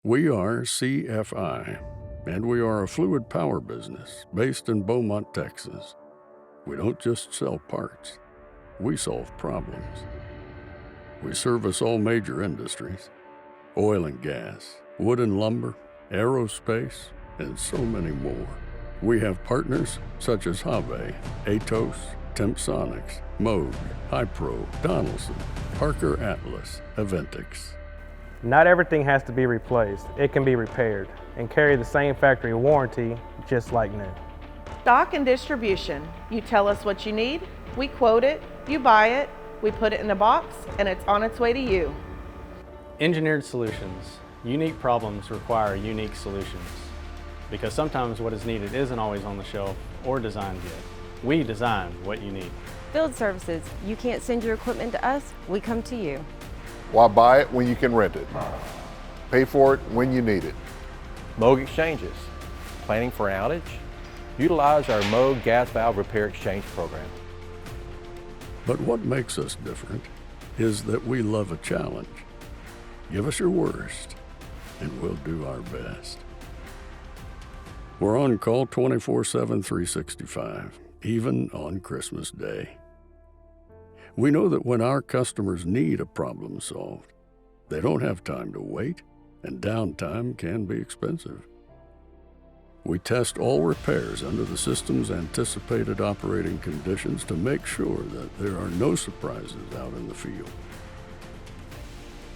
We are CFI, and we are a fluid power business based in Beaumont, Texas. We don't just sell parts, we solve problems. We service all major industries: oil and gas, wood and lumber, aerospace, and so many more. We have partners such as Have, Atos, Tempsonics, MOOG, Hypro, Donaldson, Parker Atlas, Aventix. Not everything has to be replaced. It can be repaired and carry the same factory warranty just like new. Stock and distribution. You tell us what you need, we quote it, you buy it, we put it in a box, and it's on its way to you. Engineered solutions. Unique problems require unique solutions, because sometimes what is needed isn't always on the shelf or designed yet. We design what you need. Field services. You can't send your equipment to us, we come to you. Why buy it when you can rent it? Pay for it when you need it. MOOG exchanges. Planning for an outage? Utilize our MOOG gas valve repair exchange program. But what makes us different is that we love a challenge. Give us your worst, and we'll do our best. We're on call 24/7, 365, even on Christmas Day. We know that when our customers need a problem solved, they don't have time to wait, and downtime can be expensive. We test all repairs under the system's anticipated operating conditions to make sure that there are no surprises out in the field.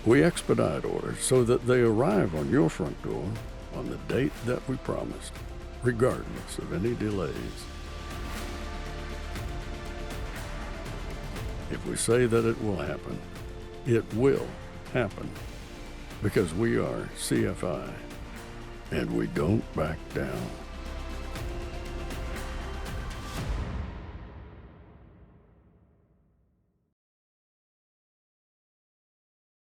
We expedite orders so that they arrive on your front door on the date that we promised, regardless of any delays. If we say that it will happen, it will happen, because we are CFI, and we don't back down.